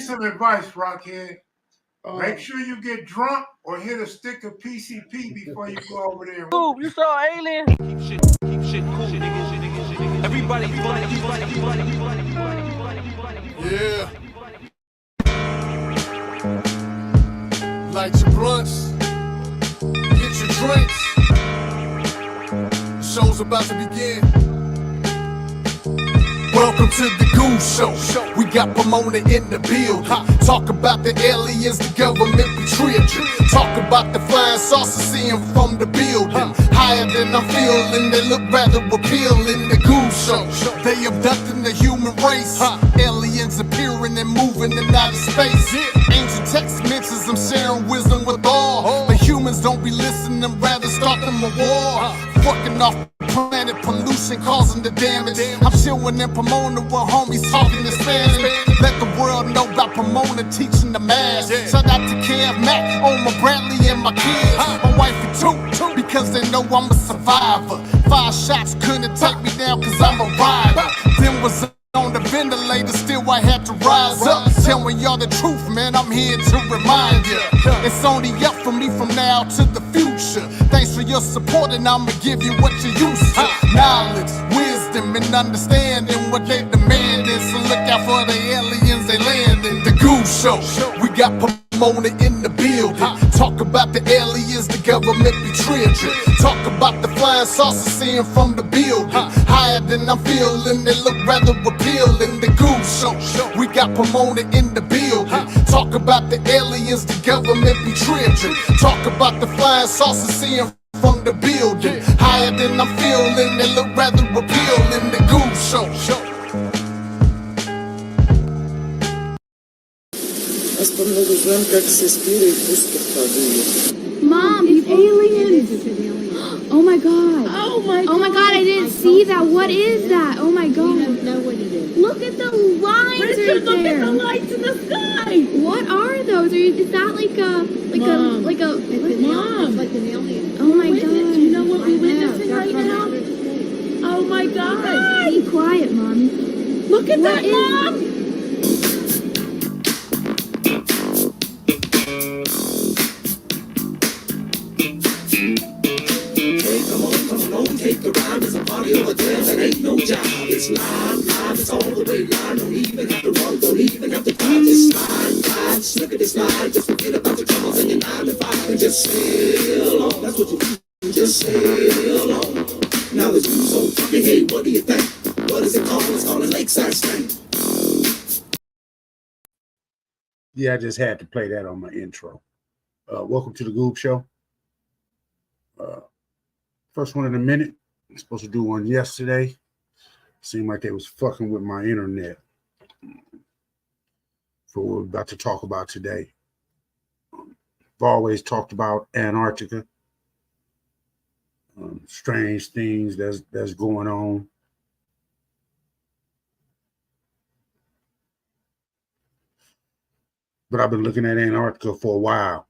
some advice, Rockhead. Make sure you get drunk or hit a stick of PCP before you go over there. Ooh, you saw Alien? Keep shit cool, nigga. Everybody. Yeah. Light your blunts. Get your drinks. The show's about to begin. Welcome to the Goose Show. We got Pomona in the building. Talk about the aliens, the government betrayed you. Talk about the flying saucers, seeing from the building. Higher than I'm feeling, they look rather appealing. The Goose Show. They abducting the human race. Aliens appearing and moving in outer space. Ancient text mentions I'm sharing wisdom with all. But humans don't be listening, rather starting a war. Fucking off planet pollution causing the damage. I'm chilling in Pomona where homies talking in Spanish. Let the world know about Pomona teaching the math. Shout out to Kev Mac, on my Bradley and my kids. My wife and two, because they know I'm a survivor. 5 shots couldn't take me down cause I'm a rider. Then was on the ventilator, still I had to rise up. Telling y'all the truth, man, I'm here to remind you. It's only up for me from now to the future. Thanks for your support and I'ma give you what you used to. Knowledge, wisdom, and understanding what they demanding. So look out for the aliens, they landing. The Goose Show, we got Pomona in the building. Talk about the aliens, the government betrayed you. Talk about the flying saucers, seeing from the building. Higher than I'm feeling, they look rather appealing. The Goose Show, we got Pomona in the building. Talk about the aliens, the government betrayed you. Talk about the flying saucers, seeing from the building. Higher than I'm feeling, they look rather appealing. The Goose Show. Аз по-много знам как се спира и пуска това дуе. Mom, it's aliens! Oh my god! Oh my god! Oh my god, I didn't see that. What is that? Oh my god! You don't know what it is. Look at the lines Richard, right look there. at the lights in the sky! What are those? Is that like a Mom, like a Mom! It's like an alien. Oh my god! Do you know what we're witnessing right now? Oh my god! Be quiet, Mommy. Look at What that, is Mom! Take the ride, there's a party over there that ain't no job. It's live, it's all the way live. Don't even have to run, don't even have to cry. Just slide, slip it, slide. Just forget about the troubles in your 9 to 5 and just sail on. That's what you do, just sail on. Now it's you so fucking, hey, what do you think? What is it called? It's called a lakeside stand. Yeah, I just had to play that on my intro. Welcome to the Goob Show. First one in a minute. I'm supposed to do one yesterday. Seemed like they was fucking with my internet for what we're about to talk about today. I've always talked about Antarctica. Strange things that's going on. But I've been looking at Antarctica for a while.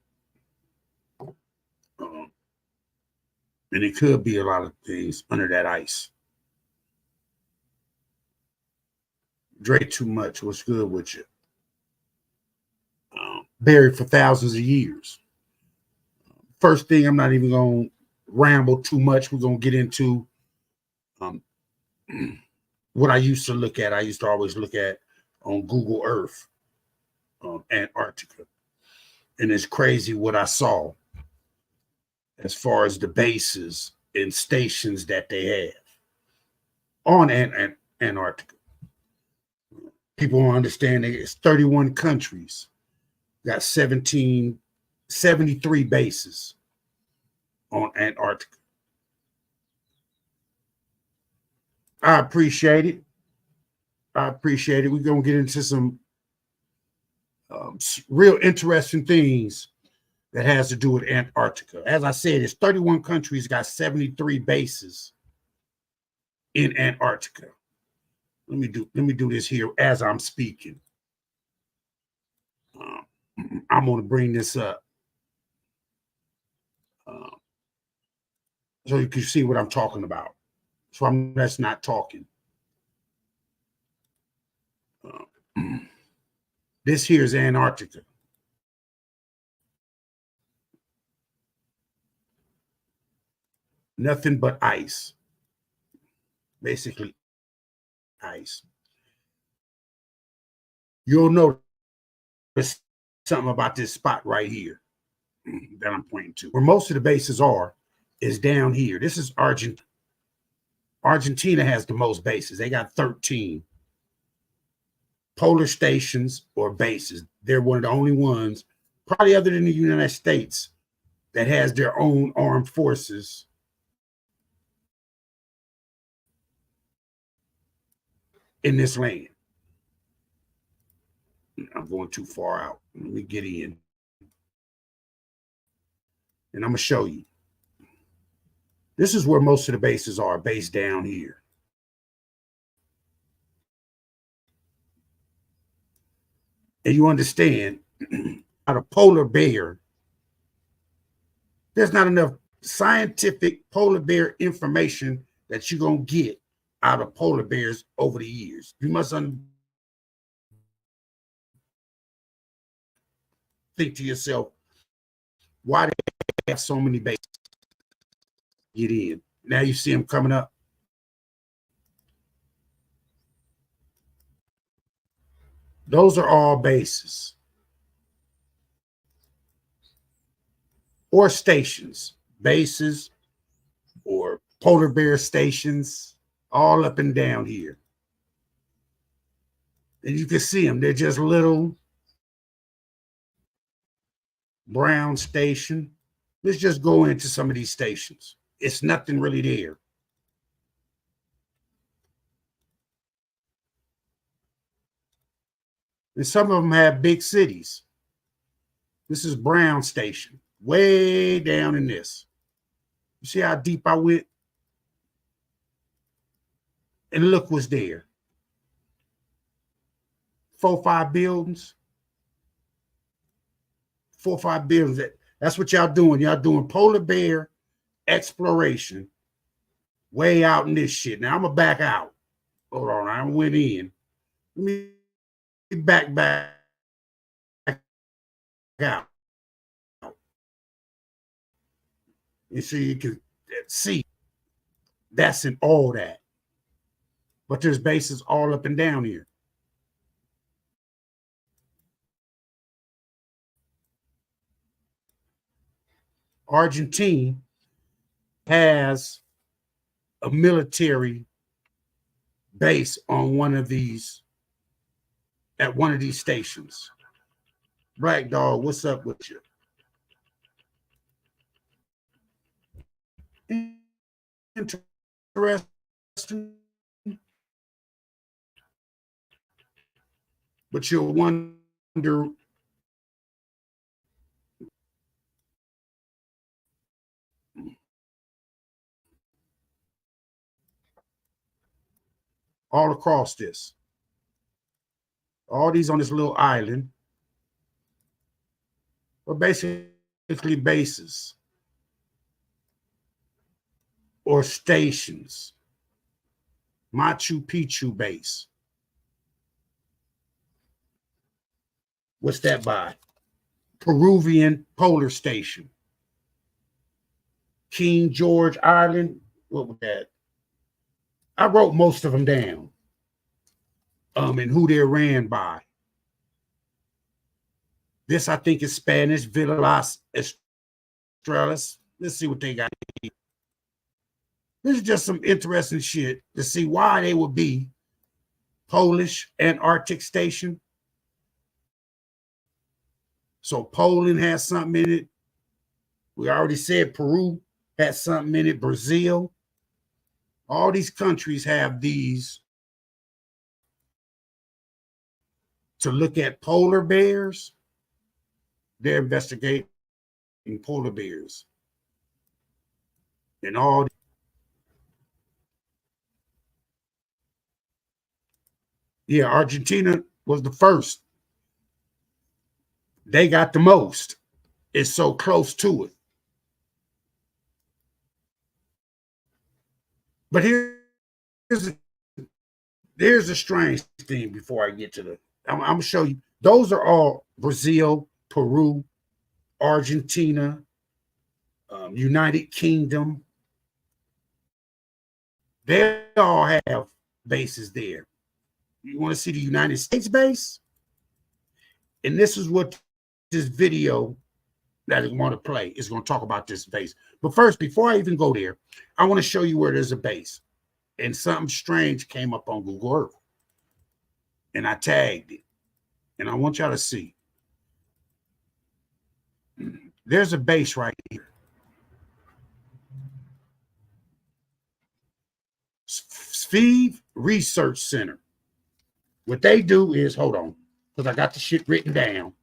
And it could be a lot of things under that ice. Drink too much. What's good with you? Buried for thousands of years. First thing, I'm not even going to ramble too much. We're going to get into what I used to look at. I used to always look at on Google Earth, Antarctica. And it's crazy what I saw as far as the bases and stations that they have on Antarctica. People don't understand it's 31 countries, got 73 bases on Antarctica. I appreciate it. We're going to get into some real interesting things that has to do with Antarctica. As I said, it's 31 countries, got 73 bases in Antarctica. Let me do this here as I'm speaking. I'm going to bring this up so you can see what I'm talking about. So that's not talking. This here is Antarctica. Nothing but ice. Basically ice. You'll notice something about this spot right here that I'm pointing to. Where most of the bases are is down here. This is Argentina. Argentina has the most bases. They got 13 polar stations or bases. They're one of the only ones, probably other than the United States, that has their own armed forces in this land. I'm going too far out. Let me get in. And I'm going to show you. This is where most of the bases are, based down here. And you understand, out of polar bear, there's not enough scientific polar bear information that you're going to get out of polar bears over the years. You must think to yourself, why do they have so many bases? Get in. Now you see them coming up. Those are all bases or stations, bases or polar bear stations, all up and down here. And you can see them. They're just little brown station. Let's just go into some of these stations. It's nothing really there. And some of them have big cities. This is Brown Station, way down in this. You see how deep I went? And look what's there. 4 or 5 buildings. 4 or 5 buildings. That's what y'all doing. Y'all doing polar bear exploration way out in this shit. Now I'm gonna back out. Hold on, I went in. Let me back out. You see, you can see that's in all that. But there's bases all up and down here. Argentina has a military base on one of these, at one of these stations. Black Dog, what's up with you? Interesting. But you'll wonder, all across this, all these on this little island are basically bases or stations. Machu Picchu base. What's that by? Peruvian Polar Station. King George Island. What was that? I wrote most of them down. And who they're ran by. This, I think, is Spanish. Villa Las Estrellas. Let's see what they got. This is just some interesting shit to see why they would be Polish Antarctic Station. So Poland has something in it. We already said Peru has something in it. Brazil. All these countries have these to look at polar bears. They're investigating polar bears. And all. Yeah, Argentina was the first. They got the most. It's so close to it. But there's a strange thing before I get to the. I'm going to show you. Those are all Brazil, Peru, Argentina, United Kingdom. They all have bases there. You want to see the United States base? And this is what this video that I want to play is going to talk about this base. But first, before I even go there, I want to show you where there's a base. And something strange came up on Google Earth. And I tagged it. And I want y'all to see. There's a base right here. Speed Research Center. What they do is, hold on, because I got the shit written down.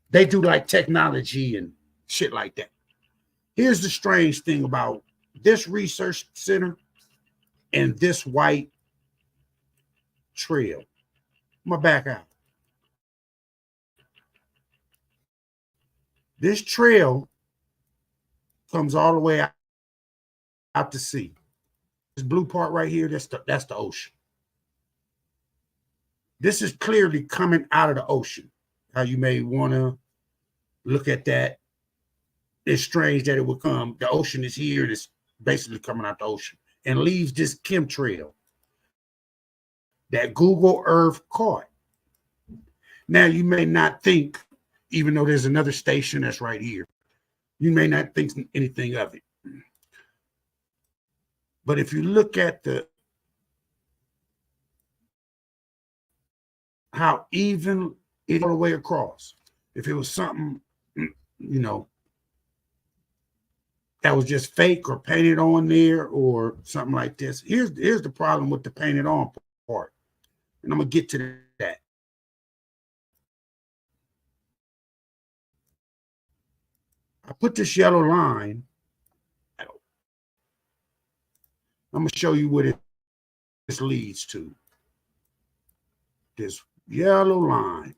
They do like technology and shit like that. Here's the strange thing about this research center and this white trail. I'm gonna back out. This trail comes all the way out to sea. This blue part right here, that's the ocean. This is clearly coming out of the ocean. How you may want to look at that. It's strange that it would come. The ocean is here, and it's basically coming out the ocean and leaves this chemtrail that Google Earth caught. Now, you may not think, even though there's another station that's right here, you may not think anything of it. But if you look at how even it all the way across, if it was something, you know, that was just fake or painted on there or something like this. Here's the problem with the painted on part. And I'm going to get to that. I put this yellow line. I'm going to show you what this leads to. This yellow line.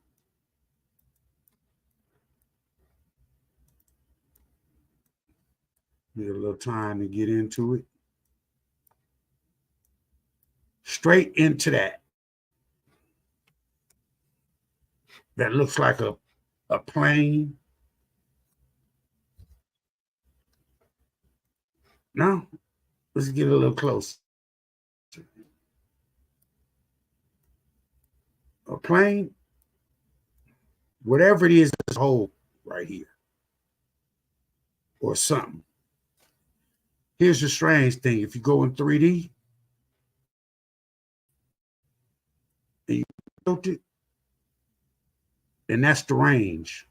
Need a little time to get into it. Straight into that. That looks like a plane. Now, let's get a little closer. A plane, whatever it is, this hole right here. Or something. Here's the strange thing. If you go in 3D and you built it, and that's the range.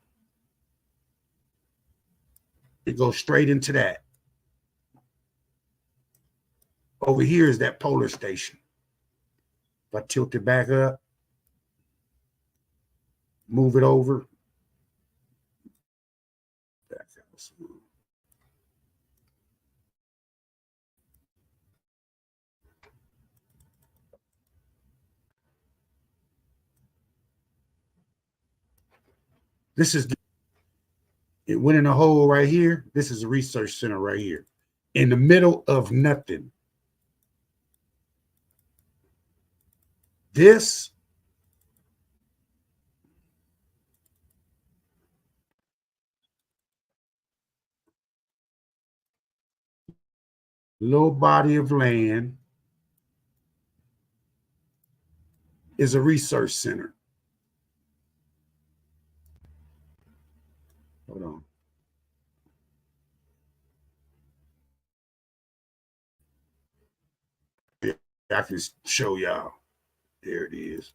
It goes straight into that. Over here is that polar station. If I tilt it back up, move it over. Back out. This is, it went in a hole right here. This is a research center right here. In the middle of nothing. This little body of land is a research center. Hold on. Yeah, I can show y'all. There it is.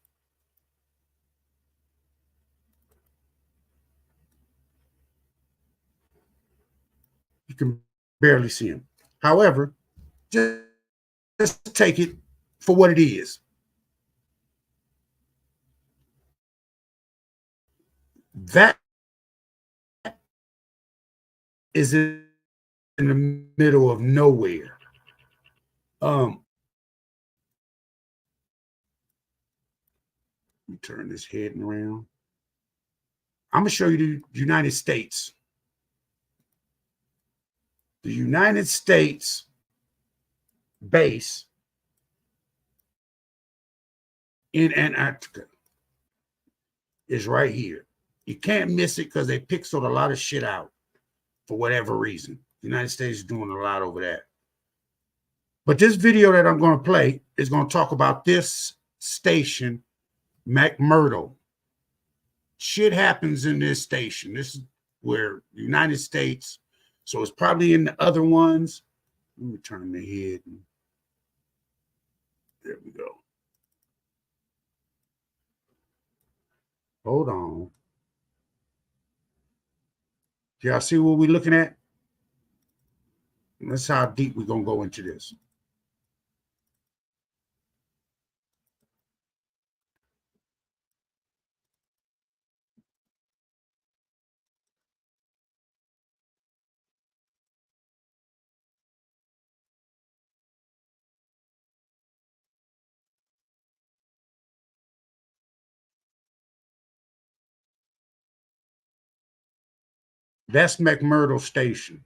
You can barely see him. However, just take it for what it is. That is in the middle of nowhere. Let me turn this head around. I'm going to show you the United States. The United States base in Antarctica is right here. You can't miss it because they pixeled a lot of shit out for whatever reason. The United States is doing a lot over there. But this video that I'm going to play is going to talk about this station, McMurdo. Shit happens in this station. This is where the United States, so it's probably in the other ones. Let me turn the head. There we go. Hold on. Do y'all see what we're looking at? That's how deep we're going to go into this. That's McMurdo Station.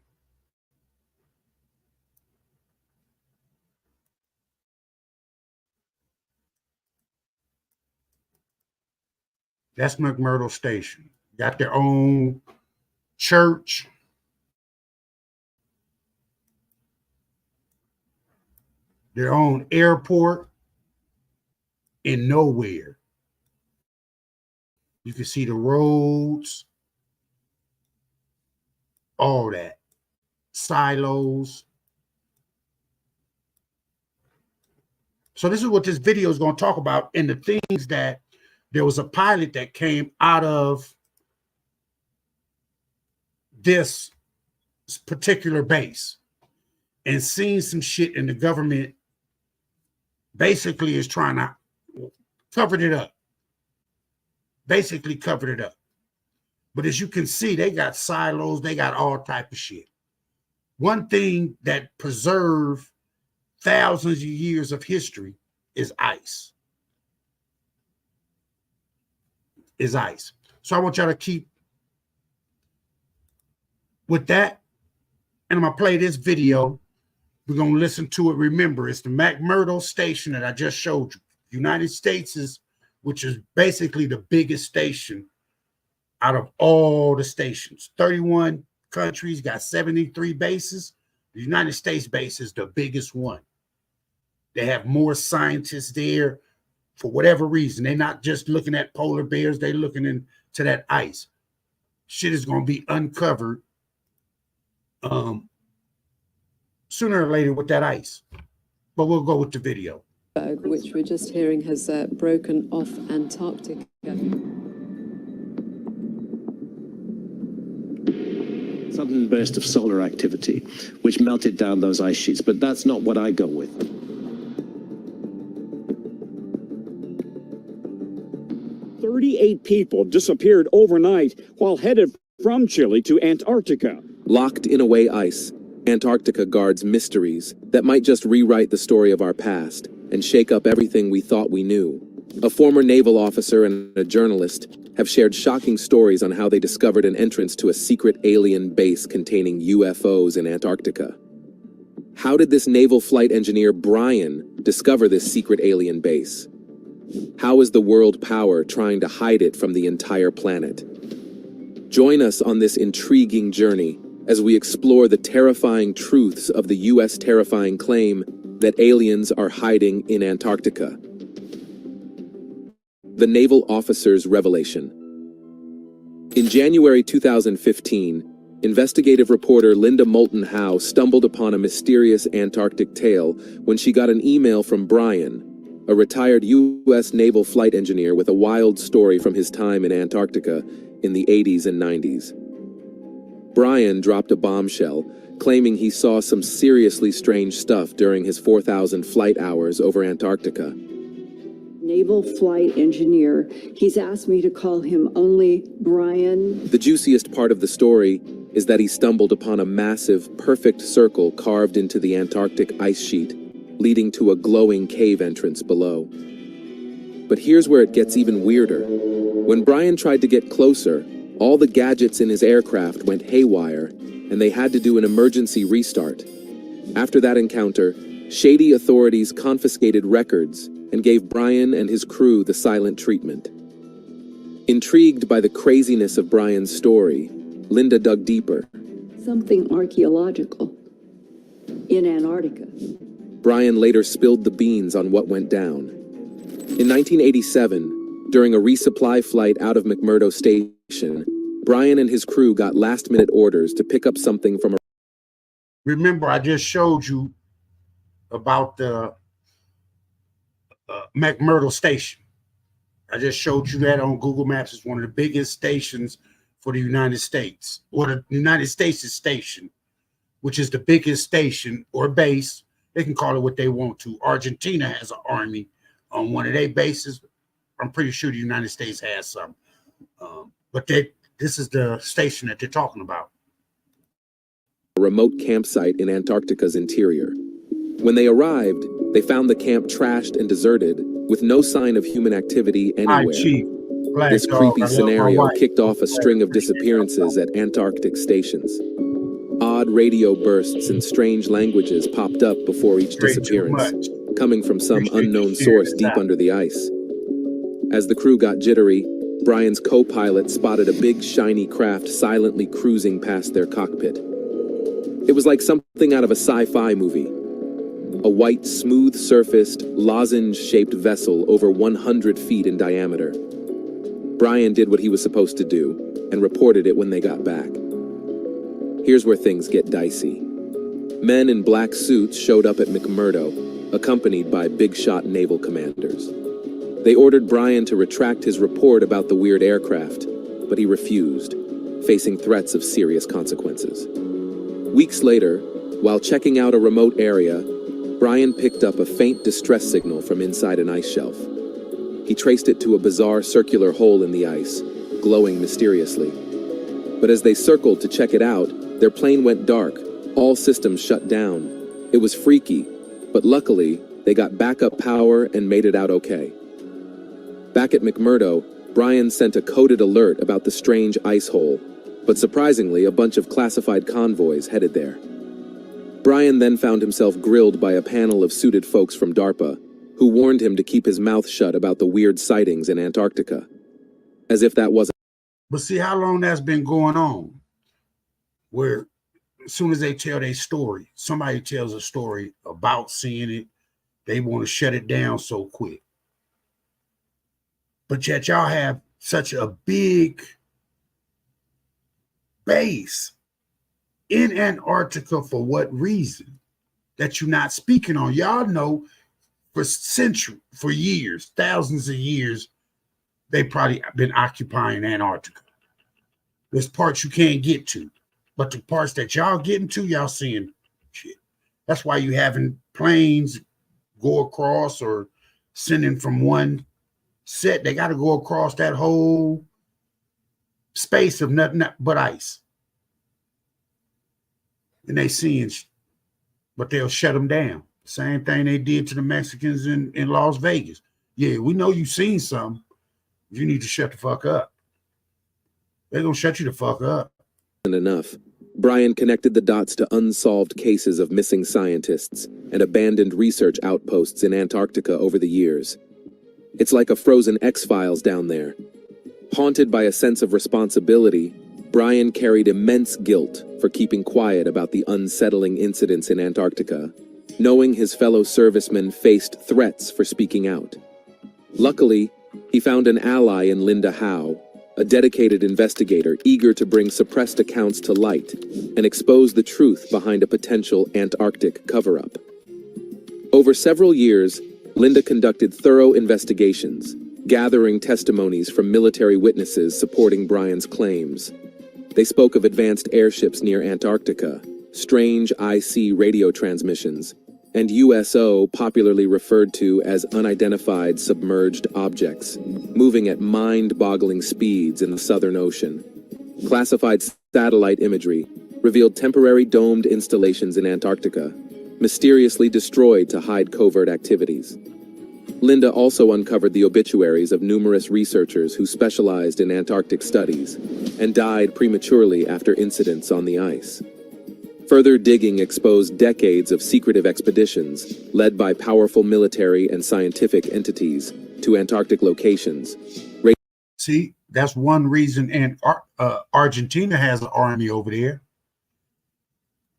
That's McMurdo Station. Got their own church. Their own airport in nowhere. You can see the roads, all that. Silos. So this is what this video is going to talk about, and the things that there was a pilot that came out of this particular base and seen some shit, and the government basically is trying to cover it up. Basically covered it up. But as you can see, they got silos, they got all type of shit. One thing that preserved thousands of years of history is ice. Is ice. So I want y'all to keep with that. And I'm going to play this video. We're going to listen to it. Remember, it's the McMurdo Station that I just showed you. United States is, which is basically the biggest station out of all the stations. 31 countries, got 73 bases. The United States base is the biggest one. They have more scientists there for whatever reason. They're not just looking at polar bears. They're looking into that ice. Shit is going to be uncovered sooner or later with that ice. But we'll go with the video. Which we're just hearing has broken off Antarctica. Sudden burst of solar activity, which melted down those ice sheets, but that's not what I go with. "38 people disappeared overnight while headed from Chile to Antarctica." Locked in away ice, Antarctica guards mysteries that might just rewrite the story of our past and shake up everything we thought we knew. A former naval officer and a journalist have shared shocking stories on how they discovered an entrance to a secret alien base containing UFOs in Antarctica. How did this naval flight engineer Brian discover this secret alien base? How is the world power trying to hide it from the entire planet? Join us on this intriguing journey as we explore the terrifying truths of the U.S. terrifying claim that aliens are hiding in Antarctica. The naval officer's revelation. In January 2015, investigative reporter Linda Moulton Howe stumbled upon a mysterious Antarctic tale when she got an email from Brian, a retired U.S. naval flight engineer with a wild story from his time in Antarctica in the 80s and 90s. Brian dropped a bombshell, claiming he saw some seriously strange stuff during his 4,000 flight hours over Antarctica. Naval flight engineer. He's asked me to call him only Brian. The juiciest part of the story is that he stumbled upon a massive, perfect circle carved into the Antarctic ice sheet, leading to a glowing cave entrance below. But here's where it gets even weirder. When Brian tried to get closer, all the gadgets in his aircraft went haywire, and they had to do an emergency restart. After that encounter, shady authorities confiscated records and gave Brian and his crew the silent treatment. Intrigued by the craziness of Brian's story, Linda dug deeper. Something archaeological in Antarctica. Brian later spilled the beans on what went down. In 1987, during a resupply flight out of McMurdo Station, Brian and his crew got last-minute orders to pick up something from a... Remember, I just showed you about the McMurdo Station. I just showed you that on Google Maps. It's one of the biggest stations for the United States, or the United States' station, which is the biggest station or base. They can call it what they want to. Argentina has an army on one of their bases. I'm pretty sure the United States has some. But this is the station that they're talking about. A remote campsite in Antarctica's interior. When they arrived, they found the camp trashed and deserted, with no sign of human activity anywhere. This creepy scenario kicked off a string of disappearances at Antarctic stations. Odd radio bursts and strange languages popped up before each disappearance, coming from some unknown source deep under the ice. As the crew got jittery, Brian's co-pilot spotted a big shiny craft silently cruising past their cockpit. It was like something out of a sci-fi movie. A white, smooth-surfaced, lozenge-shaped vessel over 100 feet in diameter. Brian did what he was supposed to do and reported it when they got back. Here's where things get dicey. Men in black suits showed up at McMurdo, accompanied by big-shot naval commanders. They ordered Brian to retract his report about the weird aircraft, but he refused, facing threats of serious consequences. Weeks later, while checking out a remote area, Brian picked up a faint distress signal from inside an ice shelf. He traced it to a bizarre circular hole in the ice, glowing mysteriously. But as they circled to check it out, their plane went dark, all systems shut down. It was freaky, but luckily, they got backup power and made it out okay. Back at McMurdo, Brian sent a coded alert about the strange ice hole, but surprisingly, a bunch of classified convoys headed there. Brian then found himself grilled by a panel of suited folks from DARPA, who warned him to keep his mouth shut about the weird sightings in Antarctica. As if that wasn't... But see how long that's been going on, where as soon as they tell their story, somebody tells a story about seeing it, they want to shut it down so quick. But yet y'all have such a big base in Antarctica. For what reason? That you're not speaking on. Y'all know for years, thousands of years, they probably been occupying Antarctica. There's parts you can't get to, but the parts that y'all getting to, y'all seeing shit. That's why you having planes go across or sending from one set. They got to go across that whole space of nothing but ice. And they seeing, but they'll shut them down. Same thing they did to the Mexicans in Las Vegas. Yeah, we know you've seen some. You need to shut the fuck up. They're going to shut you the fuck up. Enough. Brian connected the dots to unsolved cases of missing scientists and abandoned research outposts in Antarctica over the years. It's like a frozen X-Files down there. Haunted by a sense of responsibility, Brian carried immense guilt for keeping quiet about the unsettling incidents in Antarctica, knowing his fellow servicemen faced threats for speaking out. Luckily, he found an ally in Linda Howe, a dedicated investigator eager to bring suppressed accounts to light and expose the truth behind a potential Antarctic cover-up. Over several years, Linda conducted thorough investigations, gathering testimonies from military witnesses supporting Brian's claims. They spoke of advanced airships near Antarctica, strange IC radio transmissions, and USO popularly referred to as unidentified submerged objects, moving at mind-boggling speeds in the Southern Ocean. Classified satellite imagery revealed temporary domed installations in Antarctica, mysteriously destroyed to hide covert activities. Linda also uncovered the obituaries of numerous researchers who specialized in Antarctic studies and died prematurely after incidents on the ice. Further digging exposed decades of secretive expeditions led by powerful military and scientific entities to Antarctic locations. See, that's one reason, and Argentina has an army over there.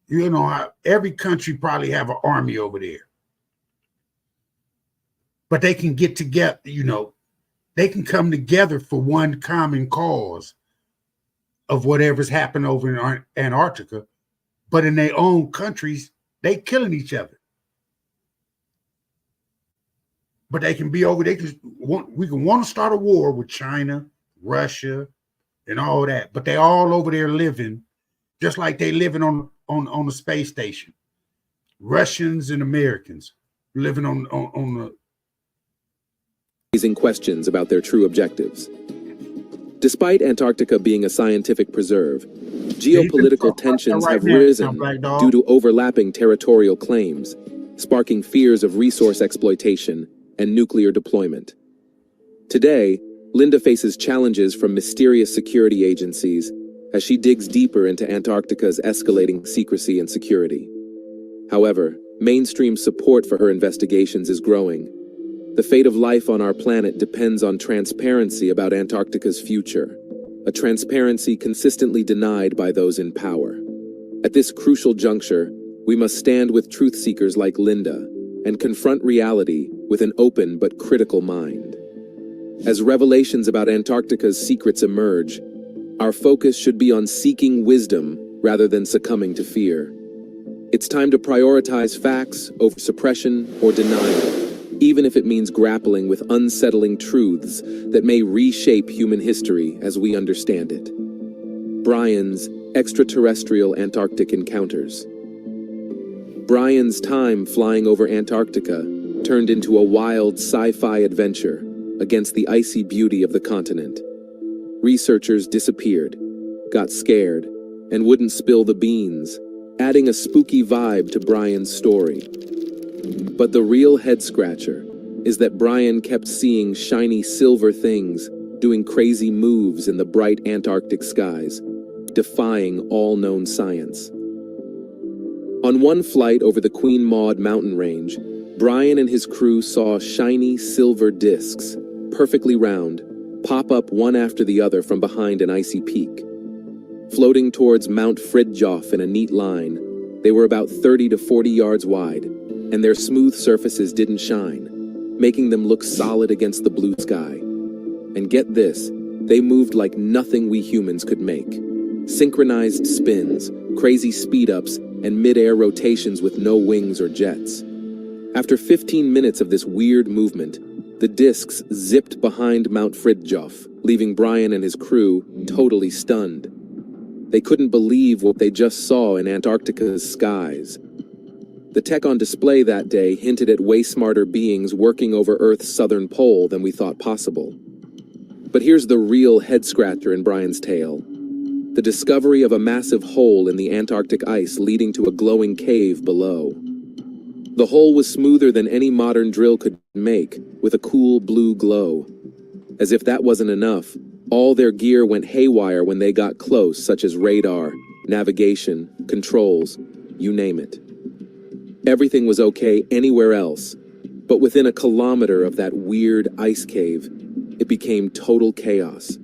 You know, every country probably have an army over there. But they can get together, you know, they can come together for one common cause of whatever's happened over in Antarctica. But in their own countries, they killing each other. But they can be over. We can want to start a war with China, Russia, and all that. But they all over there living, just like they living on the space station. Russians and Americans living on the. Raising questions about their true objectives. Despite Antarctica being a scientific preserve, geopolitical tensions have risen due to overlapping territorial claims, sparking fears of resource exploitation and nuclear deployment. Today, Linda faces challenges from mysterious security agencies as she digs deeper into Antarctica's escalating secrecy and security. However, mainstream support for her investigations is growing. The fate of life on our planet depends on transparency about Antarctica's future, a transparency consistently denied by those in power. At this crucial juncture, we must stand with truth seekers like Linda and confront reality with an open but critical mind. As revelations about Antarctica's secrets emerge, our focus should be on seeking wisdom rather than succumbing to fear. It's time to prioritize facts over suppression or denial, even if it means grappling with unsettling truths that may reshape human history as we understand it. Brian's extraterrestrial Antarctic encounters. Brian's time flying over Antarctica turned into a wild sci-fi adventure against the icy beauty of the continent. Researchers disappeared, got scared, and wouldn't spill the beans, adding a spooky vibe to Brian's story. But the real head-scratcher is that Brian kept seeing shiny silver things doing crazy moves in the bright Antarctic skies, defying all known science. On one flight over the Queen Maud mountain range, Brian and his crew saw shiny silver discs, perfectly round, pop up one after the other from behind an icy peak. Floating towards Mount Fridtjof in a neat line, they were about 30 to 40 yards wide, and their smooth surfaces didn't shine, making them look solid against the blue sky. And get this, they moved like nothing we humans could make. Synchronized spins, crazy speed-ups, and mid-air rotations with no wings or jets. After 15 minutes of this weird movement, the discs zipped behind Mount Fridtjof, leaving Brian and his crew totally stunned. They couldn't believe what they just saw in Antarctica's skies. The tech on display that day hinted at way smarter beings working over Earth's southern pole than we thought possible. But here's the real head-scratcher in Brian's tale. The discovery of a massive hole in the Antarctic ice leading to a glowing cave below. The hole was smoother than any modern drill could make, with a cool blue glow. As if that wasn't enough, all their gear went haywire when they got close, such as radar, navigation, controls, you name it. Everything was okay anywhere else, but within a kilometer of that weird ice cave, it became total chaos.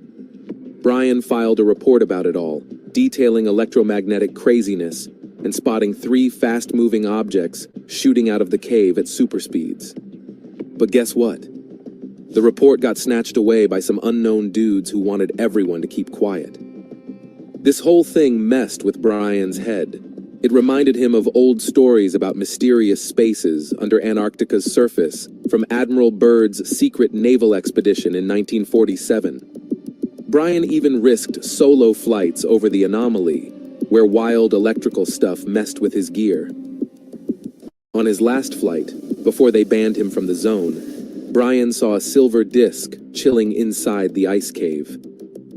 Brian filed a report about it all, detailing electromagnetic craziness and spotting 3 fast-moving objects shooting out of the cave at super speeds. But guess what? The report got snatched away by some unknown dudes who wanted everyone to keep quiet. This whole thing messed with Brian's head. It reminded him of old stories about mysterious spaces under Antarctica's surface from Admiral Byrd's secret naval expedition in 1947. Brian even risked solo flights over the anomaly, where wild electrical stuff messed with his gear. On his last flight, before they banned him from the zone, Brian saw a silver disc chilling inside the ice cave.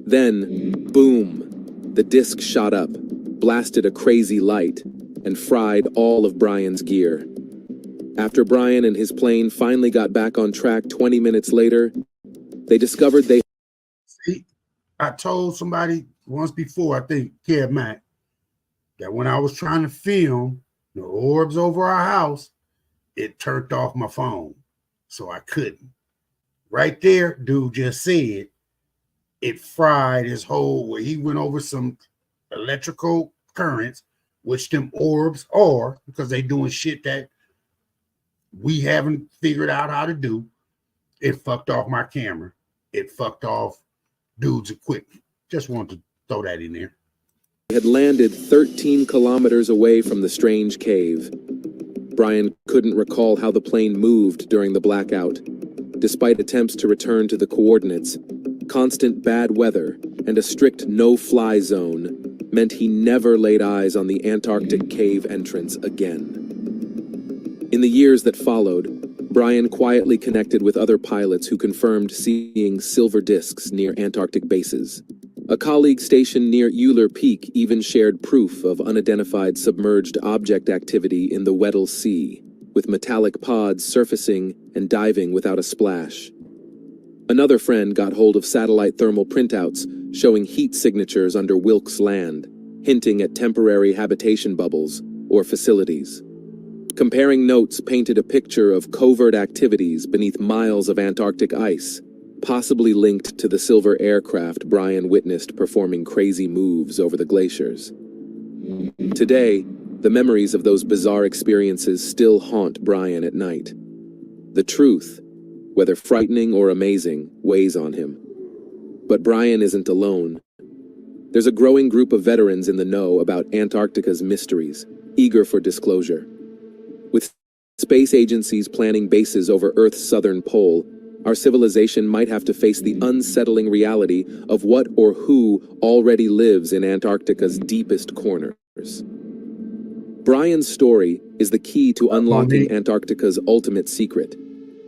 Then, boom, the disc shot up, blasted a crazy light, and fried all of Brian's gear. After Brian and his plane finally got back on track 20 minutes later, they discovered they... See, I told somebody once before, I think, yeah, Matt, that when I was trying to film the orbs over our house, it turned off my phone. So I couldn't. Right there, dude just said it fried his whole, where he went over some electrical currents, which them orbs are, because they doing shit that we haven't figured out how to do. It fucked off my camera. It fucked off dude's equipment. Just wanted to throw that in there. Had landed 13 kilometers away from the strange cave. Brian couldn't recall how the plane moved during the blackout. Despite attempts to return to the coordinates, constant bad weather and a strict no-fly zone meant he never laid eyes on the Antarctic cave entrance again. In the years that followed, Brian quietly connected with other pilots who confirmed seeing silver discs near Antarctic bases. A colleague stationed near Euler Peak even shared proof of unidentified submerged object activity in the Weddell Sea, with metallic pods surfacing and diving without a splash. Another friend got hold of satellite thermal printouts showing heat signatures under Wilkes Land, hinting at temporary habitation bubbles or facilities. Comparing notes painted a picture of covert activities beneath miles of Antarctic ice, possibly linked to the silver aircraft Brian witnessed performing crazy moves over the glaciers. Today, the memories of those bizarre experiences still haunt Brian at night. The truth, whether frightening or amazing, weighs on him. But Brian isn't alone. There's a growing group of veterans in the know about Antarctica's mysteries, eager for disclosure. With space agencies planning bases over Earth's southern pole, our civilization might have to face the unsettling reality of what or who already lives in Antarctica's deepest corners. Brian's story is the key to unlocking Antarctica's ultimate secret.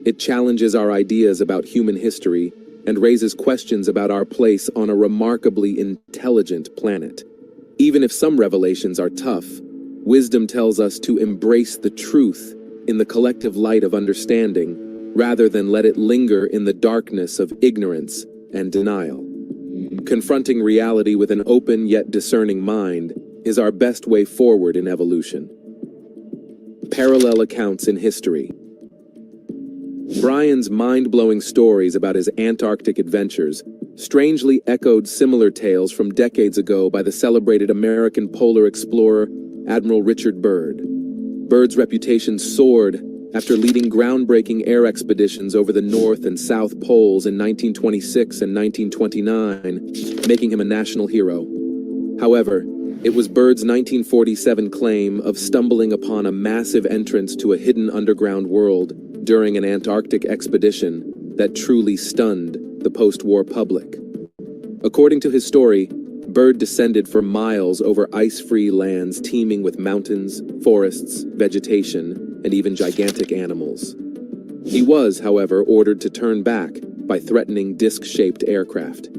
It challenges our ideas about human history and raises questions about our place on a remarkably intelligent planet. Even if some revelations are tough, wisdom tells us to embrace the truth in the collective light of understanding, rather than let it linger in the darkness of ignorance and denial. Confronting reality with an open yet discerning mind is our best way forward in evolution. Parallel accounts in history. Brian's mind-blowing stories about his Antarctic adventures strangely echoed similar tales from decades ago by the celebrated American polar explorer Admiral Richard Byrd. Byrd's reputation soared after leading groundbreaking air expeditions over the North and South Poles in 1926 and 1929, making him a national hero. However, it was Byrd's 1947 claim of stumbling upon a massive entrance to a hidden underground world during an Antarctic expedition that truly stunned the post-war public. According to his story, Byrd descended for miles over ice-free lands teeming with mountains, forests, vegetation, and even gigantic animals. He was, however, ordered to turn back by threatening disc-shaped aircraft.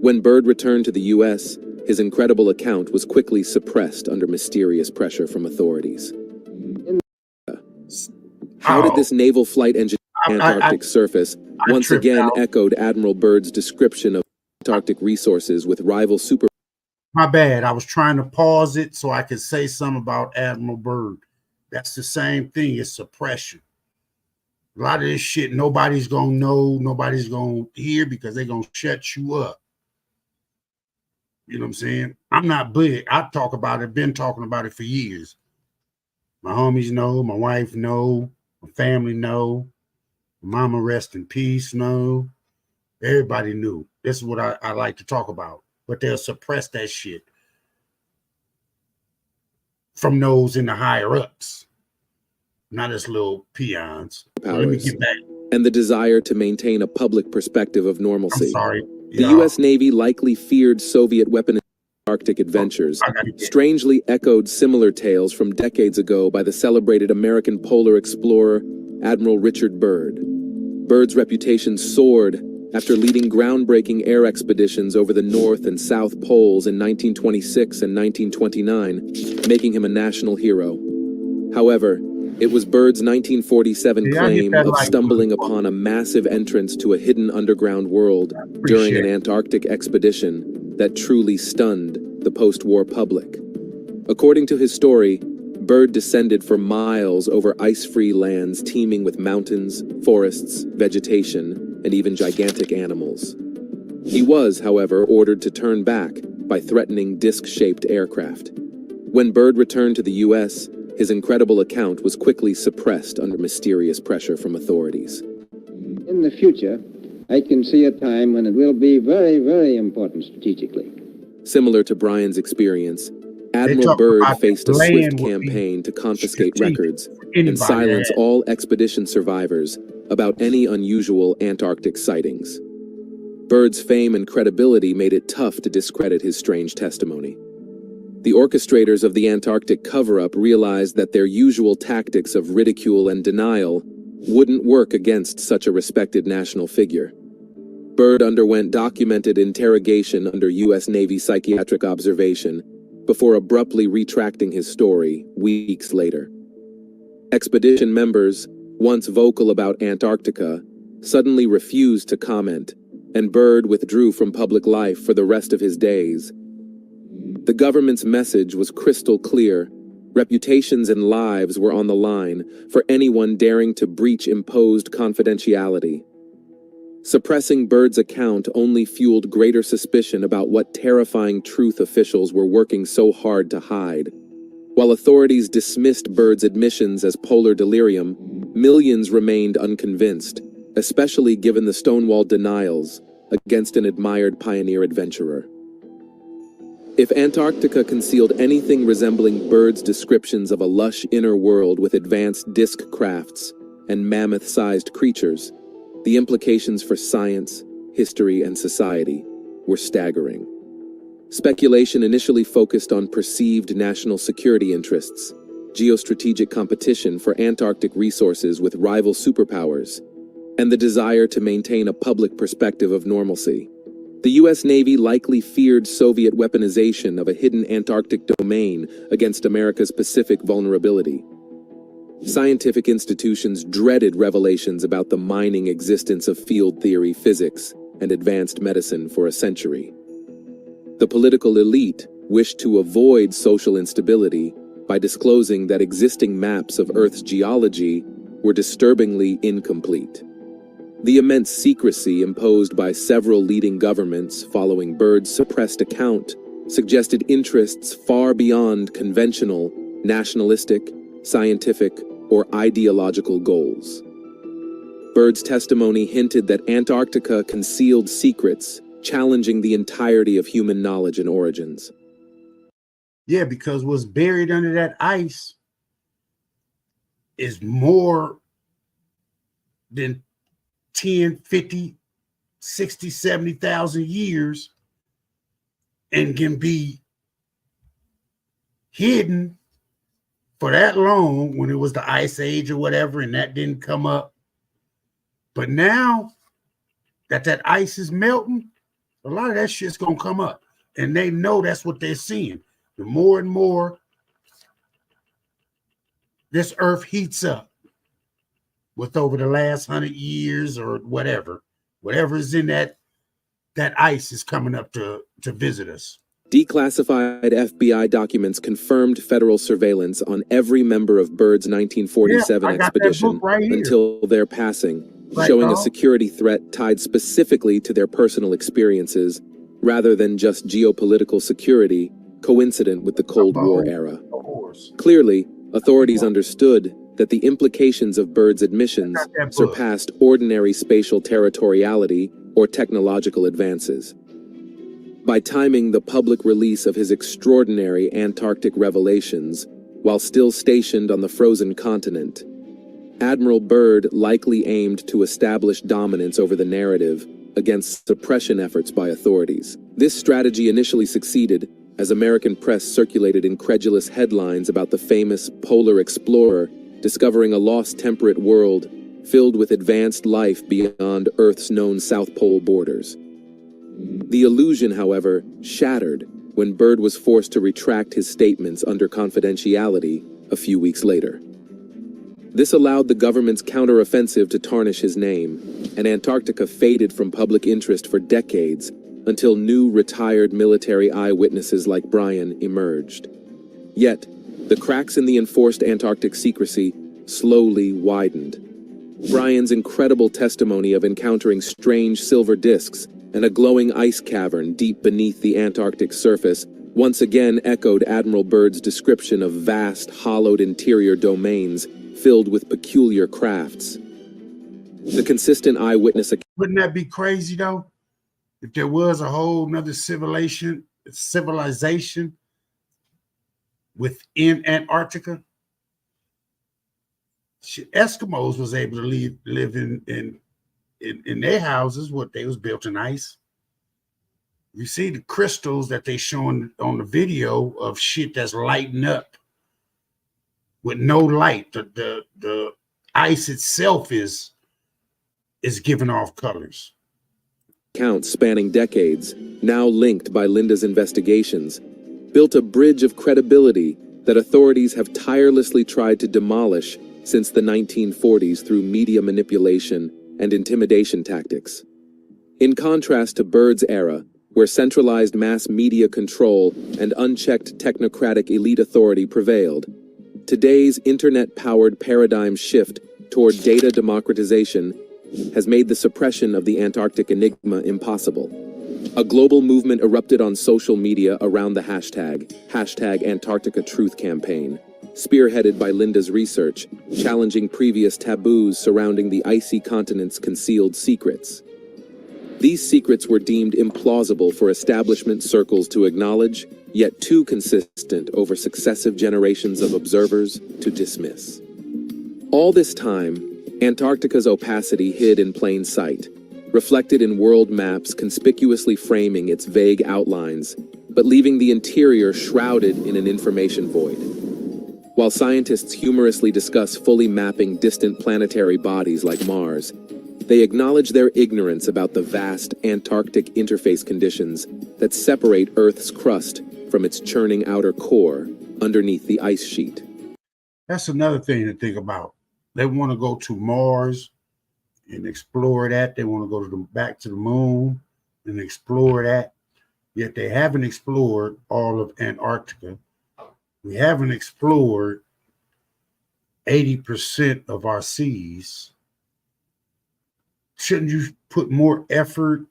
When Byrd returned to the U.S., his incredible account was quickly suppressed under mysterious pressure from authorties. How did this naval flight engineer Antarctic surface once again echoed Admiral Byrd's description of Antarctic resources with rival super... My bad. I was trying to pause it so I could say something about Admiral Byrd. That's the same thing. It's suppression. A lot of this shit nobody's going to know, nobody's going to hear because they're going to shut you up. You know what I'm saying? I'm not big. I talk about it, been talking about it for years. My homies know, my wife know, my family know, mama rest in peace know. Everybody knew. This is what I like to talk about. But they'll suppress that shit from those in the higher ups, not as little peons. Let me get back. And the desire to maintain a public perspective of normalcy. I'm sorry. The U.S. Navy likely feared Soviet weapon Arctic adventures, strangely echoed similar tales from decades ago by the celebrated American polar explorer Admiral Richard Byrd. Byrd's reputation soared after leading groundbreaking air expeditions over the North and South Poles in 1926 and 1929, making him a national hero. However, it was Byrd's 1947 claim of stumbling upon a massive entrance to a hidden underground world during an Antarctic expedition that truly stunned the post-war public. According to his story, Byrd descended for miles over ice-free lands teeming with mountains, forests, vegetation, and even gigantic animals. He was, however, ordered to turn back by threatening disc-shaped aircraft. When Byrd returned to the U.S., his incredible account was quickly suppressed under mysterious pressure from authorities. In the future, I can see a time when it will be very, very important strategically. Similar to Brian's experience, Admiral Byrd faced a swift campaign to confiscate records and silence all expedition survivors about any unusual Antarctic sightings. Byrd's fame and credibility made it tough to discredit his strange testimony. The orchestrators of the Antarctic cover-up realized that their usual tactics of ridicule and denial wouldn't work against such a respected national figure. Byrd underwent documented interrogation under U.S. Navy psychiatric observation before abruptly retracting his story weeks later. Expedition members, once vocal about Antarctica, suddenly refused to comment, and Byrd withdrew from public life for the rest of his days. The government's message was crystal clear. Reputations and lives were on the line for anyone daring to breach imposed confidentiality. Suppressing Byrd's account only fueled greater suspicion about what terrifying truth officials were working so hard to hide. While authorities dismissed Byrd's admissions as polar delirium, millions remained unconvinced, especially given the stonewall denials against an admired pioneer adventurer. If Antarctica concealed anything resembling Byrd's descriptions of a lush inner world with advanced disk crafts and mammoth-sized creatures, the implications for science, history, and society were staggering. Speculation initially focused on perceived national security interests, geostrategic competition for Antarctic resources with rival superpowers, and the desire to maintain a public perspective of normalcy. The U.S. Navy likely feared Soviet weaponization of a hidden Antarctic domain against America's Pacific vulnerability. Scientific institutions dreaded revelations about the mining existence of field theory physics and advanced medicine for a century. The political elite wished to avoid social instability by disclosing that existing maps of Earth's geology were disturbingly incomplete. The immense secrecy imposed by several leading governments following Byrd's suppressed account suggested interests far beyond conventional, nationalistic, scientific, or ideological goals. Byrd's testimony hinted that Antarctica concealed secrets challenging the entirety of human knowledge and origins. Yeah, because what's buried under that ice is more than 10, 50, 60, 70,000 years and can be hidden for that long when it was the ice age or whatever, and that didn't come up. But now that ice is melting, a lot of that shit's gonna come up, and they know that's what they're seeing. The more and more this earth heats up with over the last 100 years or whatever is in that ice is coming up to visit us. Declassified FBI documents confirmed federal surveillance on every member of Byrd's 1947 expedition until their passing, showing a security threat tied specifically to their personal experiences rather than just geopolitical security coincident with the Cold War era. Clearly, authorities understood that the implications of Byrd's admissions surpassed ordinary spatial territoriality or technological advances. By timing the public release of his extraordinary Antarctic revelations while still stationed on the frozen continent, Admiral Byrd likely aimed to establish dominance over the narrative against suppression efforts by authorities. This strategy initially succeeded as American press circulated incredulous headlines about the famous polar explorer discovering a lost temperate world filled with advanced life beyond Earth's known South Pole borders. The illusion, however, shattered when Byrd was forced to retract his statements under confidentiality a few weeks later. This allowed the government's counteroffensive to tarnish his name, and Antarctica faded from public interest for decades until new retired military eyewitnesses like Brian emerged. Yet, the cracks in the enforced Antarctic secrecy slowly widened. Brian's incredible testimony of encountering strange silver disks and a glowing ice cavern deep beneath the Antarctic surface once again echoed Admiral Byrd's description of vast, hollowed interior domains filled with peculiar crafts. The consistent eyewitness account— Wouldn't that be crazy, though? If there was a whole nother civilization within Antarctica? Shit, Eskimos was able to live in their houses, what they was built in ice. You see the crystals that they showing on the video of shit that's lighting up with no light. The ice itself is giving off colors. Accounts spanning decades, now linked by Linda's investigations, built a bridge of credibility that authorities have tirelessly tried to demolish since the 1940s through media manipulation and intimidation tactics. In contrast to Byrd's era, where centralized mass media control and unchecked technocratic elite authority prevailed, today's internet-powered paradigm shift toward data democratization has made the suppression of the Antarctic enigma impossible. A global movement erupted on social media around the hashtag Antarctica Truth Campaign, spearheaded by Linda's research, challenging previous taboos surrounding the icy continent's concealed secrets. These secrets were deemed implausible for establishment circles to acknowledge, yet too consistent over successive generations of observers to dismiss. All this time, Antarctica's opacity hid in plain sight, reflected in world maps conspicuously framing its vague outlines, but leaving the interior shrouded in an information void. While scientists humorously discuss fully mapping distant planetary bodies like Mars, they acknowledge their ignorance about the vast Antarctic interface conditions that separate Earth's crust from its churning outer core underneath the ice sheet. That's another thing to think about. They want to go to Mars and explore that. They want to go back to the moon and explore that. Yet they haven't explored all of Antarctica. We haven't explored 80% of our seas. Shouldn't you put more effort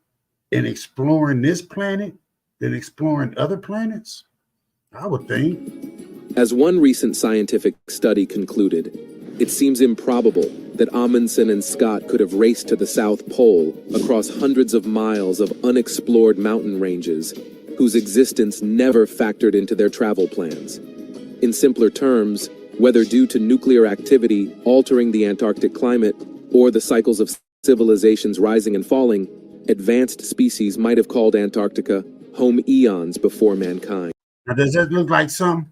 in exploring this planet than exploring other planets? I would think. As one recent scientific study concluded, it seems improbable that Amundsen and Scott could have raced to the South Pole across hundreds of miles of unexplored mountain ranges whose existence never factored into their travel plans. In simpler terms, whether due to nuclear activity altering the Antarctic climate or the cycles of civilizations rising and falling, advanced species might have called Antarctica home eons before mankind. Now, does that look like something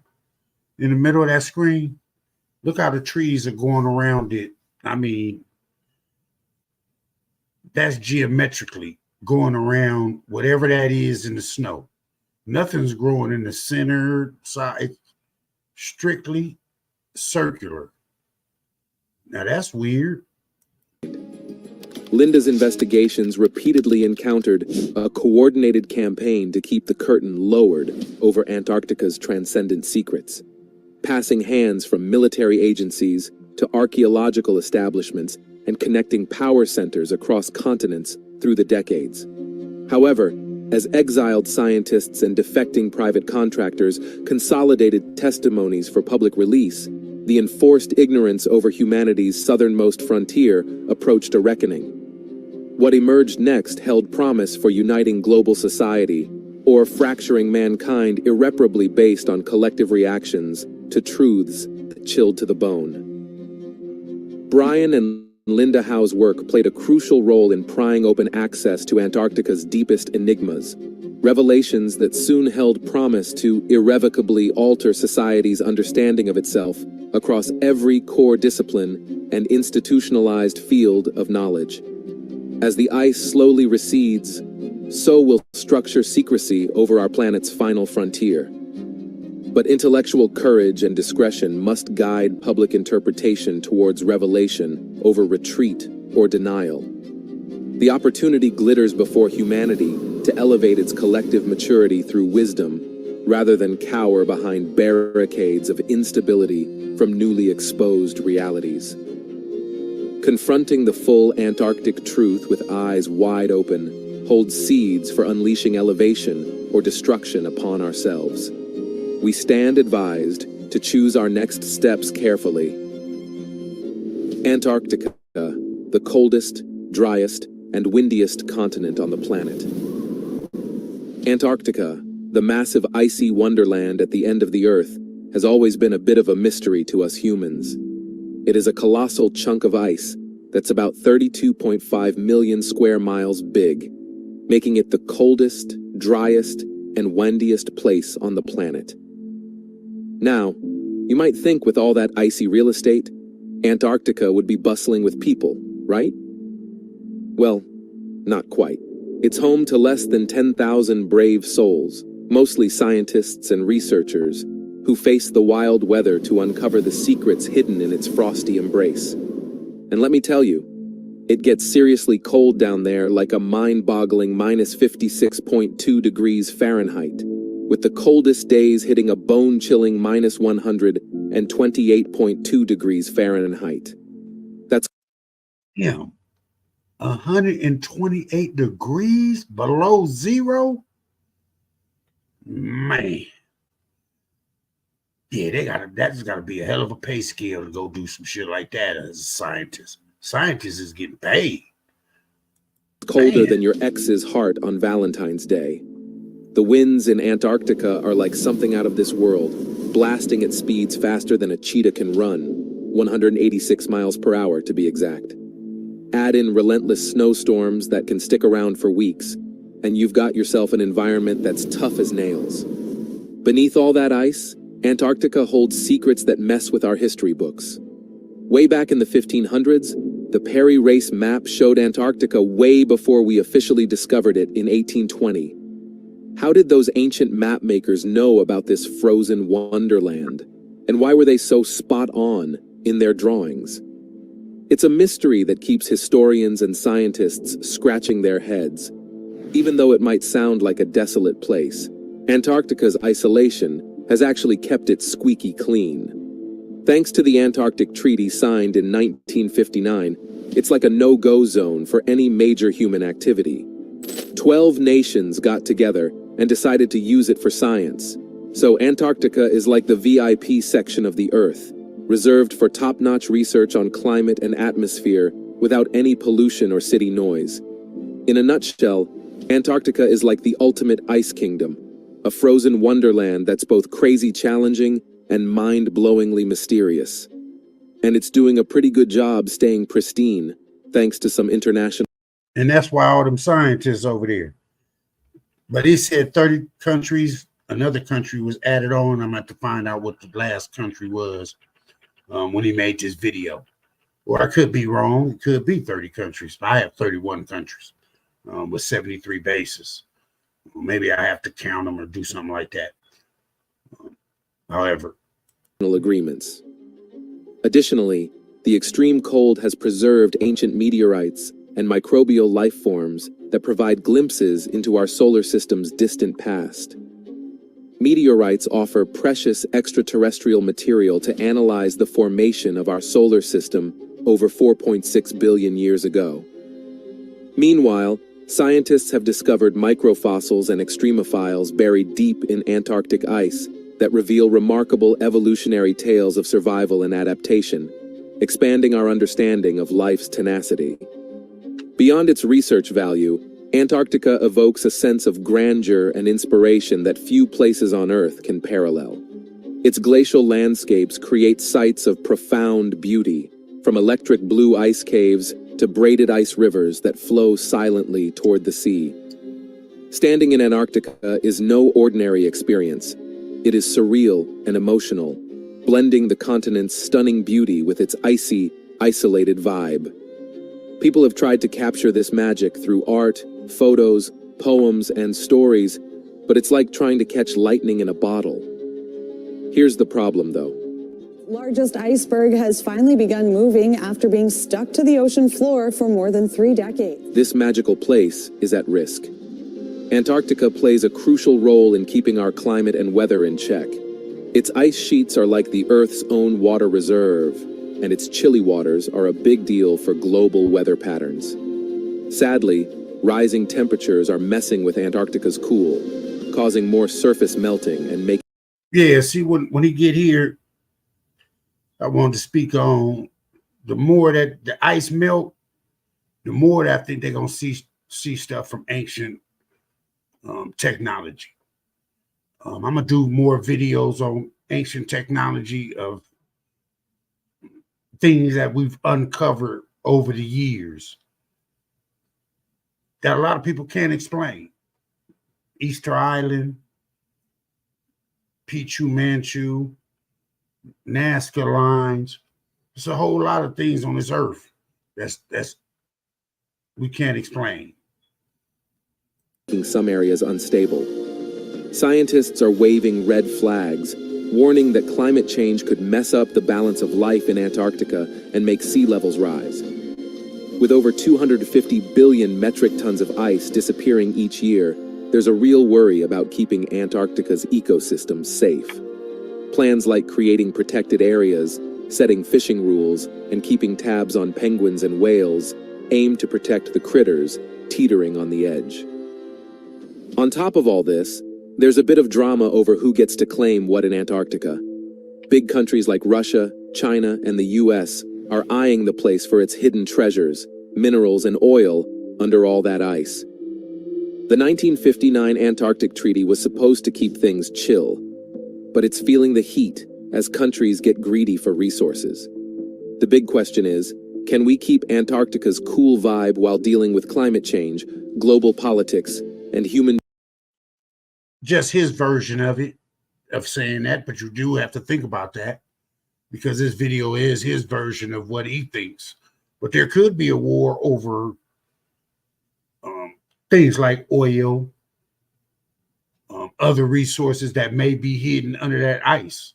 in the middle of that screen? Look how the trees are going around it. I mean, that's geometrically going around whatever that is in the snow. Nothing's growing in the center side, strictly circular. Now that's weird. Linda's investigations repeatedly encountered a coordinated campaign to keep the curtain lowered over Antarctica's transcendent secrets, passing hands from military agencies to archaeological establishments and connecting power centers across continents through the decades. However, as exiled scientists and defecting private contractors consolidated testimonies for public release, the enforced ignorance over humanity's southernmost frontier approached a reckoning. What emerged next held promise for uniting global society or fracturing mankind irreparably based on collective reactions to truths that chilled to the bone. Brian and Linda Howe's work played a crucial role in prying open access to Antarctica's deepest enigmas, revelations that soon held promise to irrevocably alter society's understanding of itself across every core discipline and institutionalized field of knowledge. As the ice slowly recedes, so will structure secrecy over our planet's final frontier. But intellectual courage and discretion must guide public interpretation towards revelation over retreat or denial. The opportunity glitters before humanity to elevate its collective maturity through wisdom, rather than cower behind barricades of instability from newly exposed realities. Confronting the full Antarctic truth with eyes wide open holds seeds for unleashing elevation or destruction upon ourselves. We stand advised to choose our next steps carefully. Antarctica, the coldest, driest, and windiest continent on the planet. Antarctica, the massive icy wonderland at the end of the Earth, has always been a bit of a mystery to us humans. It is a colossal chunk of ice that's about 32.5 million square miles big, making it the coldest, driest, and windiest place on the planet. Now, you might think with all that icy real estate, Antarctica would be bustling with people, right? Well, not quite. It's home to less than 10,000 brave souls, mostly scientists and researchers, who face the wild weather to uncover the secrets hidden in its frosty embrace. And let me tell you, it gets seriously cold down there, like a mind-boggling minus 56.2 degrees Fahrenheit, with the coldest days hitting a bone-chilling minus 128.2 degrees Fahrenheit. That's 128 degrees below zero. Man. Yeah, that's gotta be a hell of a pay scale to go do some shit like that as a scientist. Scientists is getting paid. Colder than your ex's heart on Valentine's Day. The winds in Antarctica are like something out of this world, blasting at speeds faster than a cheetah can run, 186 miles per hour to be exact. Add in relentless snowstorms that can stick around for weeks, and you've got yourself an environment that's tough as nails. Beneath all that ice, Antarctica holds secrets that mess with our history books. Way back in the 1500s, the Perry Race map showed Antarctica way before we officially discovered it in 1820. How did those ancient map makers know about this frozen wonderland? And why were they so spot on in their drawings? It's a mystery that keeps historians and scientists scratching their heads. Even though it might sound like a desolate place, Antarctica's isolation has actually kept it squeaky clean. Thanks to the Antarctic Treaty signed in 1959, it's like a no-go zone for any major human activity. 12 nations got together and decided to use it for science. So Antarctica is like the VIP section of the Earth, reserved for top-notch research on climate and atmosphere without any pollution or city noise. In a nutshell, Antarctica is like the ultimate ice kingdom, a frozen wonderland that's both crazy challenging and mind-blowingly mysterious. And it's doing a pretty good job staying pristine, thanks to some international... And that's why all them scientists over there. But he said 30 countries, another country was added on. I'm going to have to find out what the last country was when he made this video. Or I could be wrong. It could be 30 countries. I have 31 countries with 73 bases. Maybe I have to count them or do something like that. However, agreements. Additionally, the extreme cold has preserved ancient meteorites and microbial life forms that provide glimpses into our solar system's distant past. Meteorites offer precious extraterrestrial material to analyze the formation of our solar system over 4.6 billion years ago. Meanwhile, scientists have discovered microfossils and extremophiles buried deep in Antarctic ice that reveal remarkable evolutionary tales of survival and adaptation, expanding our understanding of life's tenacity. Beyond its research value, Antarctica evokes a sense of grandeur and inspiration that few places on Earth can parallel. Its glacial landscapes create sights of profound beauty, from electric blue ice caves to braided ice rivers that flow silently toward the sea. Standing in Antarctica is no ordinary experience. It is surreal and emotional, blending the continent's stunning beauty with its icy, isolated vibe. People have tried to capture this magic through art, photos, poems, and stories, but it's like trying to catch lightning in a bottle. Here's the problem, though. Largest iceberg has finally begun moving after being stuck to the ocean floor for more than 3 decades. This magical place is at risk. Antarctica plays a crucial role in keeping our climate and weather in check. Its ice sheets are like the Earth's own water reserve, and its chilly waters are a big deal for global weather patterns. Sadly, rising temperatures are messing with Antarctica's cool, causing more surface melting and making... Yeah, see, when he get here, I wanted to speak on the more that the ice melt, the more that I think they're going to see stuff from ancient technology. I'm going to do more videos on ancient technology of things that we've uncovered over the years that a lot of people can't explain. Easter Island, Pichu Manchu, Nazca lines. There's a whole lot of things on this earth that's we can't explain. Making some areas unstable. Scientists are waving red flags, warning that climate change could mess up the balance of life in Antarctica and make sea levels rise. With over 250 billion metric tons of ice disappearing each year, there's a real worry about keeping Antarctica's ecosystem safe. Plans like creating protected areas, setting fishing rules, and keeping tabs on penguins and whales aim to protect the critters teetering on the edge. On top of all this, there's a bit of drama over who gets to claim what in Antarctica. Big countries like Russia, China, and the US are eyeing the place for its hidden treasures, minerals, and oil under all that ice. The 1959 Antarctic Treaty was supposed to keep things chill, but it's feeling the heat as countries get greedy for resources. The big question is, can we keep Antarctica's cool vibe while dealing with climate change, global politics, and human... Just his version of it, of saying that, but you do have to think about that because this video is his version of what he thinks. But there could be a war over things like oil, other resources that may be hidden under that ice.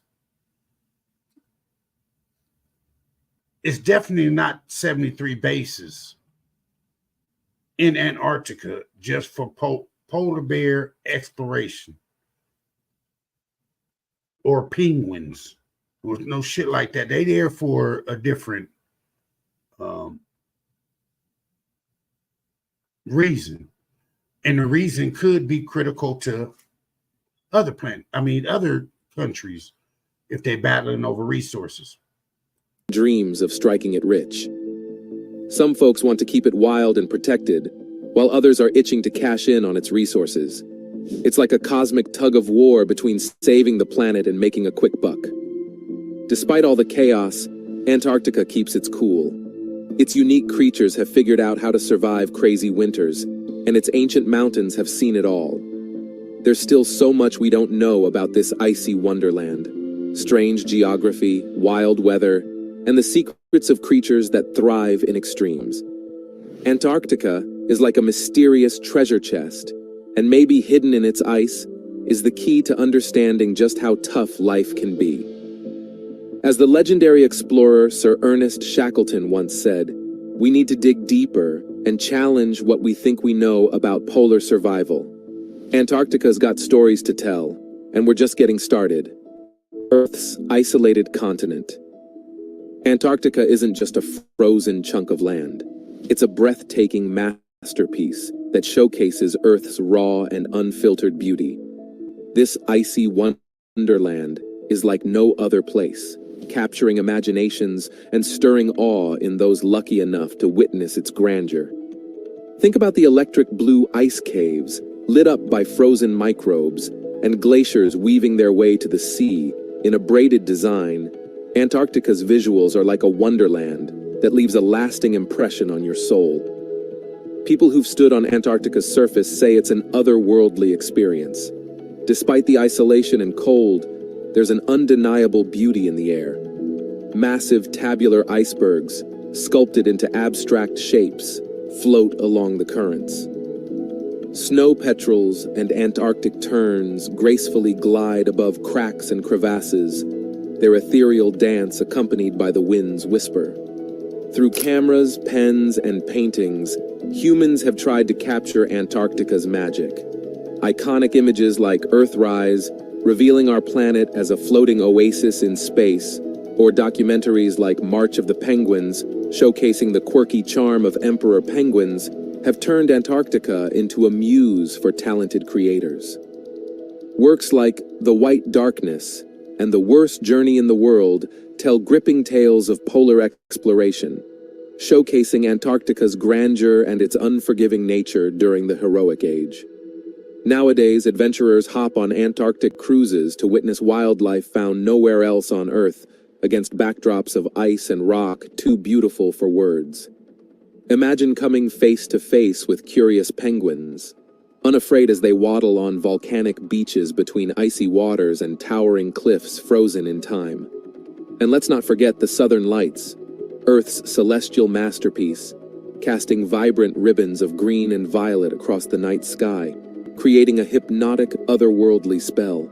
It's definitely not 73 bases in Antarctica just for polar bear exploration or penguins. No shit like that. They there for a different reason. And the reason could be critical to other countries if they're battling over resources. Dreams of striking it rich. Some folks want to keep it wild and protected, while others are itching to cash in on its resources. It's like a cosmic tug of war between saving the planet and making a quick buck. Despite all the chaos, Antarctica keeps its cool. Its unique creatures have figured out how to survive crazy winters, and its ancient mountains have seen it all. There's still so much we don't know about this icy wonderland. Strange geography, wild weather, and the secrets of creatures that thrive in extremes. Antarctica is like a mysterious treasure chest, and maybe hidden in its ice is the key to understanding just how tough life can be. As the legendary explorer Sir Ernest Shackleton once said, we need to dig deeper and challenge what we think we know about polar survival. Antarctica's got stories to tell, and we're just getting started. Earth's isolated continent. Antarctica isn't just a frozen chunk of land. It's a breathtaking masterpiece that showcases Earth's raw and unfiltered beauty. This icy wonderland is like no other place, capturing imaginations and stirring awe in those lucky enough to witness its grandeur. Think about the electric blue ice caves, lit up by frozen microbes, and glaciers weaving their way to the sea in a braided design. Antarctica's visuals are like a wonderland that leaves a lasting impression on your soul. People who've stood on Antarctica's surface say it's an otherworldly experience. Despite the isolation and cold, there's an undeniable beauty in the air. Massive tabular icebergs, sculpted into abstract shapes, float along the currents. Snow petrels and Antarctic terns gracefully glide above cracks and crevasses, their ethereal dance accompanied by the wind's whisper. Through cameras, pens, and paintings, humans have tried to capture Antarctica's magic, Iconic images like Earthrise, revealing our planet as a floating oasis in space, or documentaries like March of the Penguins, showcasing the quirky charm of emperor penguins, have turned Antarctica into a muse for talented creators. Works like The White Darkness and The Worst Journey in the World tell gripping tales of polar exploration, showcasing Antarctica's grandeur and its unforgiving nature during the heroic age. Nowadays, adventurers hop on Antarctic cruises to witness wildlife found nowhere else on Earth, against backdrops of ice and rock too beautiful for words. Imagine coming face to face with curious penguins, unafraid as they waddle on volcanic beaches between icy waters and towering cliffs frozen in time. And let's not forget the Southern Lights, Earth's celestial masterpiece, casting vibrant ribbons of green and violet across the night sky, creating a hypnotic, otherworldly spell.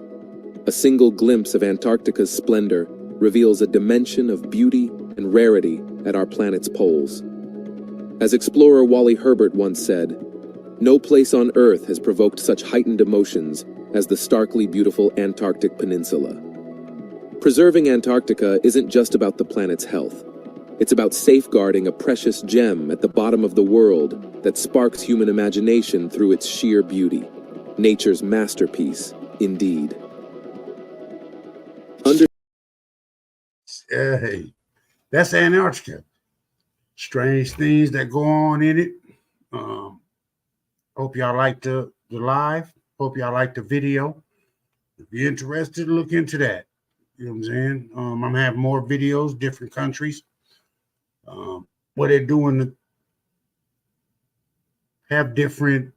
A single glimpse of Antarctica's splendor reveals a dimension of beauty and rarity at our planet's poles. As explorer Wally Herbert once said, "No place on Earth has provoked such heightened emotions as the starkly beautiful Antarctic Peninsula." Preserving Antarctica isn't just about the planet's health. It's about safeguarding a precious gem at the bottom of the world that sparks human imagination through its sheer beauty. Nature's masterpiece, indeed. Hey, that's Antarctica. Strange things that go on in it. Hope y'all like the live. Hope y'all like the video. If you're interested, look into that. You know what I'm saying? I'm gonna have more videos, different countries. What they're doing to have different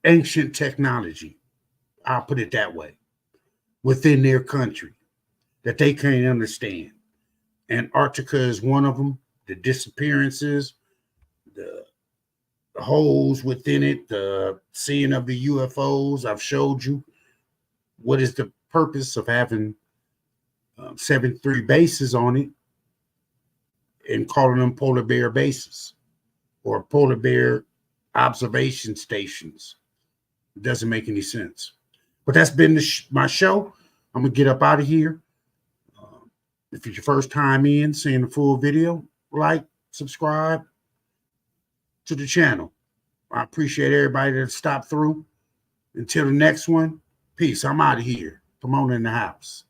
ancient technology. I'll put it that way. Within their country that they can't understand. Antarctica is one of them. The disappearances, the holes within it, the seeing of the UFOs. I've showed you what is the purpose of having 73 bases on it and calling them polar bear bases or polar bear observation stations. It doesn't make any sense. But that's been my show. I'm going to get up out of here. If it's your first time in, seeing the full video, like, subscribe to the channel. I appreciate everybody that stopped through. Until the next one, peace. I'm out of here. Come on in the house.